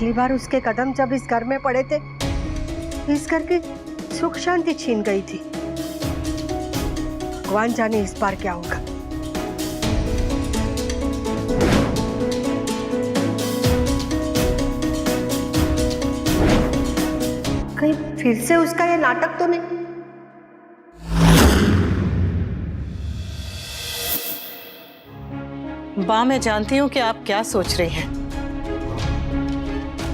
पिछली बार उसके कदम जब इस घर में पड़े थे, इस घर की सुख शांति छीन गई थी। भगवान जाने इस बार क्या होगा। कहीं फिर से उसका ये नाटक तो नहीं? मैं जानती हूँ कि आप क्या सोच रही हैं,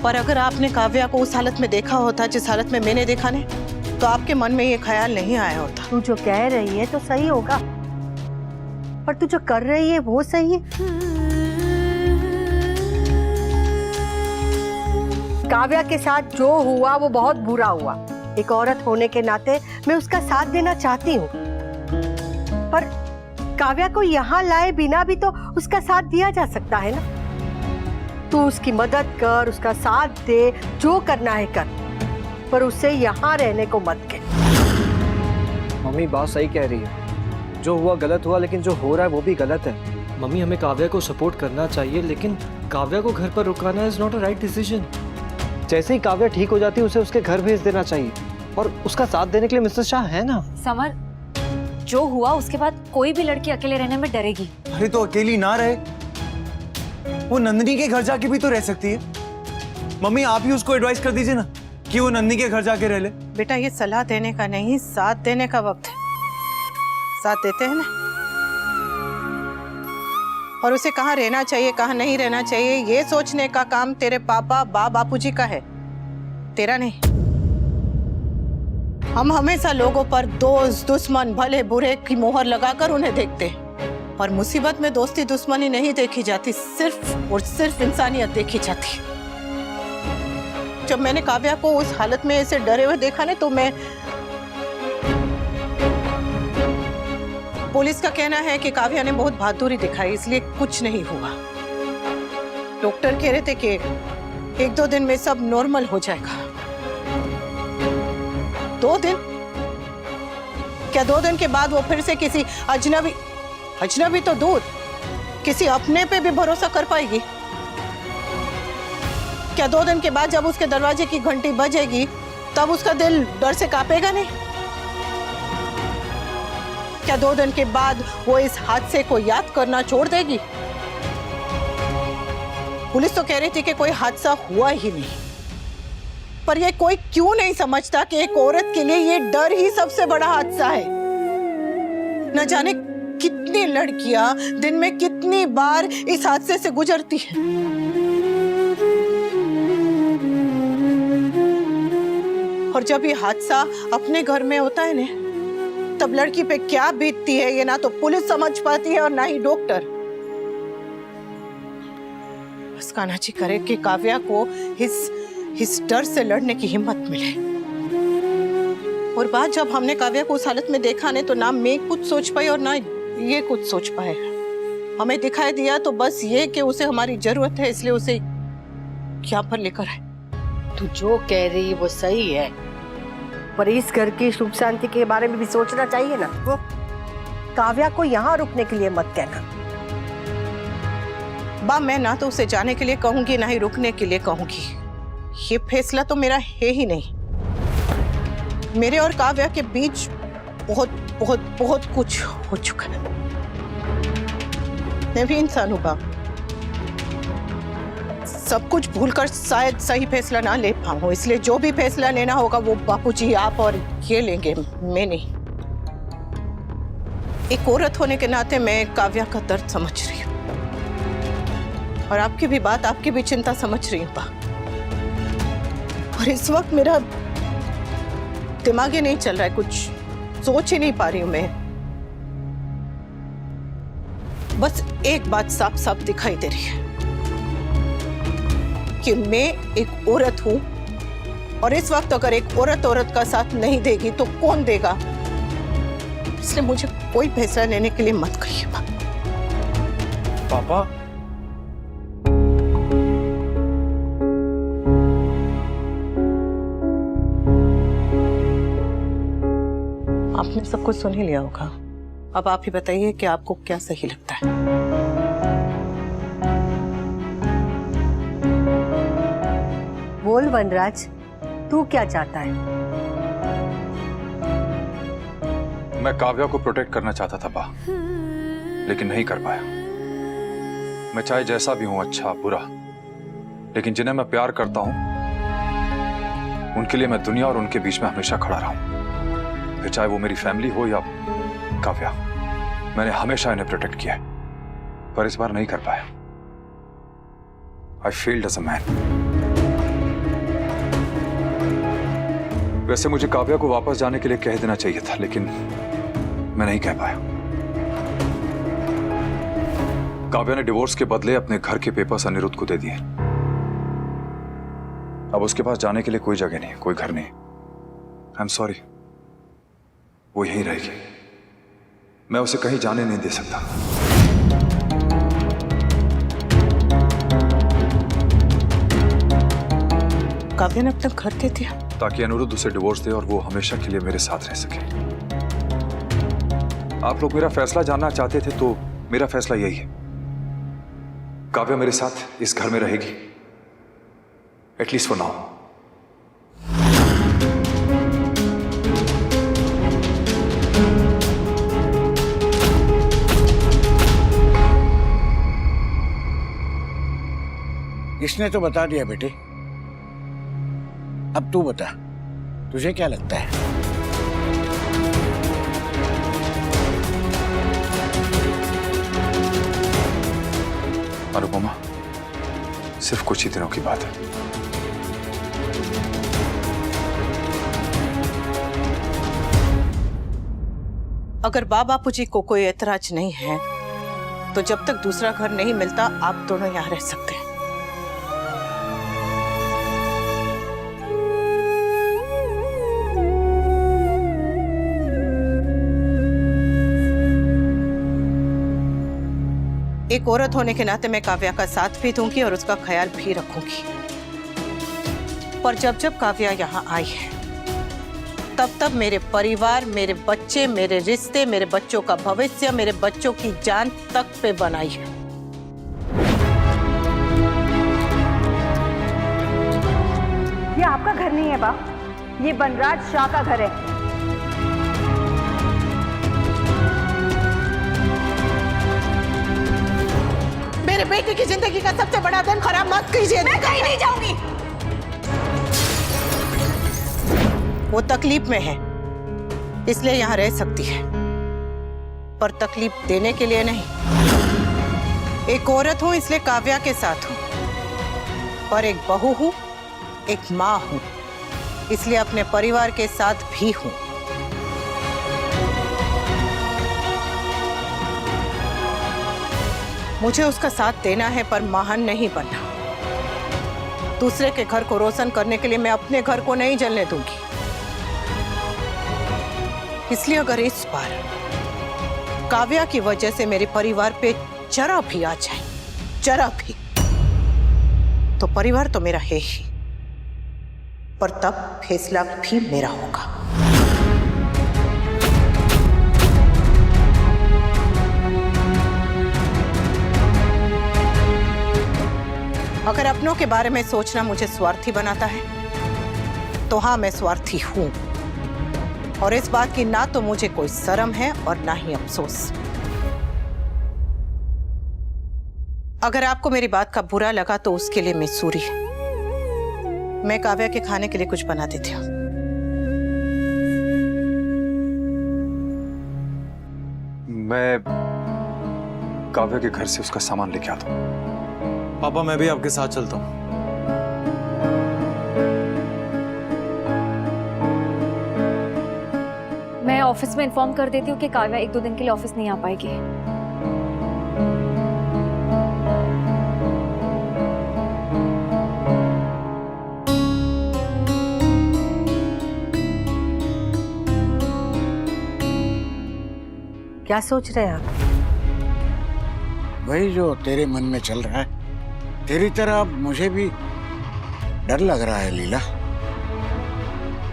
पर अगर आपने काव्या को उस हालत में देखा होता जिस हालत में मैंने देखा ने, तो आपके मन में ये ख्याल नहीं आया होता। तू जो कह रही है तो सही होगा, पर तू जो कर रही है वो सही है। काव्या के साथ जो हुआ वो बहुत बुरा हुआ। एक औरत होने के नाते मैं उसका साथ देना चाहती हूँ, पर काव्या को यहाँ लाए बिना भी तो उसका साथ दिया जा सकता है ना। तू उसकी मदद कर, उसका साथ दे, जो करना है कर, पर उसे यहाँ रहने को मत कह। मम्मी बात सही कह रही है, जो हुआ गलत हुआ, लेकिन जो हो रहा है वो भी गलत है। मम्मी हमें काव्या को सपोर्ट करना चाहिए, लेकिन काव्या को घर पर रुकाना is not a right decision. जैसे ही काव्या ठीक हो जाती है उसे उसके घर भेज देना चाहिए, और उसका साथ देने के लिए मिसेस शाह है ना। समर, जो हुआ उसके बाद कोई भी लड़की अकेले रहने में डरेगी। अरे तो अकेली ना रहे, वो नंदिनी के घर जाके भी तो रह सकती है। मम्मी आप ही उसको एडवाइस कर दीजिए ना कि वो नंदिनी के घर जाके रह ले। बेटा ये सलाह देने का नहीं, साथ देने का वक्त है। साथ देते हैं ना, और उसे कहाँ रहना चाहिए कहाँ नहीं रहना चाहिए ये सोचने का काम तेरे पापा बापूजी का है, तेरा नहीं। हम हमेशा लोगों पर दोस्त दुश्मन भले बुरे की मोहर लगाकर उन्हें देखते हैं, और मुसीबत में दोस्ती दुश्मनी नहीं देखी जाती, सिर्फ और सिर्फ इंसानियत देखी जाती है। जब मैंने काव्या को उस हालत में ऐसे डरे हुए देखा ना, तो मैं पुलिस का कहना है कि काव्या ने बहुत बहादुरी दिखाई, इसलिए कुछ नहीं हुआ। डॉक्टर कह रहे थे कि 1-2 दिन में सब नॉर्मल हो जाएगा। 2 दिन? क्या 2 दिन के बाद वो फिर से किसी अजनबी तो दूर, किसी अपने पे भी भरोसा कर पाएगी? क्या 2 दिन के बाद जब उसके दरवाजे की घंटी बजेगी तब उसका दिल डर से कांपेगा नहीं? क्या 2 दिन के बाद वो इस हादसे को याद करना छोड़ देगी? पुलिस तो कह रही थी कि कोई हादसा हुआ ही नहीं, पर ये कोई क्यों नहीं समझता कि एक औरत के लिए ये डर ही सबसे बड़ा हादसा है। न जाने कितनी लड़कियां दिन में कितनी बार इस हादसे से गुजरती हैं। और जब ये हादसा अपने घर में होता है ना, तब लड़की पे क्या बीतती है ये ना तो पुलिस समझ पाती है और ना ही डॉक्टर। बस कान्हा जी करे कि काव्या को इस डर से लड़ने की हिम्मत मिले। और बात जब हमने काव्या को उस हालत में देखा ने, तो ना मैं कुछ सोच पाई और ना ये कुछ सोच पाए। हमें दिखाई दिया तो बस ये कि उसे हमारी जरूरत है, इसलिए उसे यहाँ पर लेकर आए। तू जो कह रही है वो सही है, पर इस घर की सुख शांति के बारे में भी सोचना चाहिए ना। वो काव्या को यहाँ रुकने के लिए मत कहना। मैं ना तो उसे जाने के लिए कहूंगी ना ही रुकने के लिए कहूंगी। ये फैसला तो मेरा है ही नहीं। मेरे और काव्या के बीच बहुत बहुत बहुत कुछ हो चुका है। मैं भी इंसान हूँ, सब कुछ भूलकर शायद सही फैसला ना ले पाऊं, इसलिए जो भी फैसला लेना होगा वो बापूजी आप और ये लेंगे, मैं नहीं। एक औरत होने के नाते मैं काव्या का दर्द समझ रही हूँ, और आपकी भी बात, आपकी भी चिंता समझ रही हूँ। और इस वक्त मेरा दिमाग ही नहीं चल रहा है, कुछ सोच ही नहीं पा रही हूं मैं। बस एक बात साफ साफ दिखाई दे रही है कि मैं एक औरत हूं, और इस वक्त अगर एक औरत का साथ नहीं देगी तो कौन देगा? इसलिए मुझे कोई फैसला लेने के लिए मत कहिएगा। पापा आपने सब कुछ सुन ही लिया होगा, अब आप ही बताइए कि आपको क्या सही लगता है। बोल वनराज, तू क्या चाहता है? मैं काव्या को प्रोटेक्ट करना चाहता था बा, लेकिन नहीं कर पाया। मैं चाहे जैसा भी हूं, अच्छा बुरा, लेकिन जिन्हें मैं प्यार करता हूं उनके लिए मैं दुनिया और उनके बीच में हमेशा खड़ा रहूं, फिर चाहे वो मेरी फैमिली हो या काव्या। मैंने हमेशा इन्हें प्रोटेक्ट किया है, पर इस बार नहीं कर पाया। I failed as a man. वैसे मुझे काव्या को वापस जाने के लिए कह देना चाहिए था, लेकिन मैं नहीं कह पाया। काव्या ने डिवोर्स के बदले अपने घर के पेपर्स अनिरुद्ध को दे दिए। अब उसके पास जाने के लिए कोई जगह नहीं, कोई घर नहीं। आई एम सॉरी, वो यहीं रहेगी। मैं उसे कहीं जाने नहीं दे सकता। काव्या ने अपना घर दे दिया ताकि अनिरुद्ध उसे डिवोर्स दे और वो हमेशा के लिए मेरे साथ रह सके। आप लोग मेरा फैसला जानना चाहते थे, तो मेरा फैसला यही है। काव्या मेरे साथ इस घर में रहेगी, एटलीस्ट फॉर नाउ। इसने तो बता दिया बेटे, अब तू बता, तुझे क्या लगता है? अनुपमा, सिर्फ कुछ ही दिनों की बात है। अगर बापू जी को कोई ऐतराज नहीं है तो जब तक दूसरा घर नहीं मिलता आप दोनों यहाँ रह सकते हैं। एक औरत होने के नाते मैं काव्या का साथ भी दूंगी और उसका ख्याल भी रखूंगी। पर जब जब काव्या यहाँ आई है तब तब मेरे परिवार, मेरे बच्चे, मेरे रिश्ते, मेरे बच्चों का भविष्य, मेरे बच्चों की जान तक पे बनाई है। ये आपका घर नहीं है बाप, ये बनराज शाह का घर है। मेरे बेटे की जिंदगी का सबसे बड़ा दिन खराब मत कीजिए। मैं कहीं नहीं जाऊंगी। वो तकलीफ में है, इसलिए यहाँ रह सकती है, पर तकलीफ देने के लिए नहीं। एक औरत हूं इसलिए काव्या के साथ हूं, पर एक बहू हूं, एक माँ हूं, इसलिए अपने परिवार के साथ भी हूं। मुझे उसका साथ देना है, पर महान नहीं बनना। दूसरे के घर को रोशन करने के लिए मैं अपने घर को नहीं जलने दूंगी। इसलिए अगर इस बार काव्या की वजह से मेरे परिवार पे जरा भी आ जाए, जरा भी, तो परिवार तो मेरा है ही, पर तब फैसला भी मेरा होगा। अगर अपनों के बारे में सोचना मुझे स्वार्थी बनाता है, तो हाँ, मैं स्वार्थी हूं, और इस बात की ना तो मुझे कोई शर्म है और ना ही अफसोस। अगर आपको मेरी बात का बुरा लगा तो उसके लिए मैं सूरी। मैं काव्या के खाने के लिए कुछ बना देती हूँ। मैं काव्या के घर से उसका सामान लेके आता हूँ। पापा, मैं भी आपके साथ चलता हूँ। मैं ऑफिस में इन्फॉर्म कर देती हूँ कि काव्या 1-2 दिन के लिए ऑफिस नहीं आ पाएगी। क्या सोच रहे हैं आप? वही जो तेरे मन में चल रहा है। तेरी तरह अब मुझे भी डर लग रहा है लीला।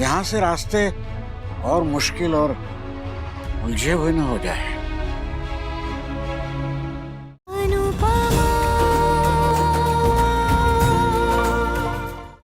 यहाँ से रास्ते और मुश्किल और उलझे हुए न हो जाए।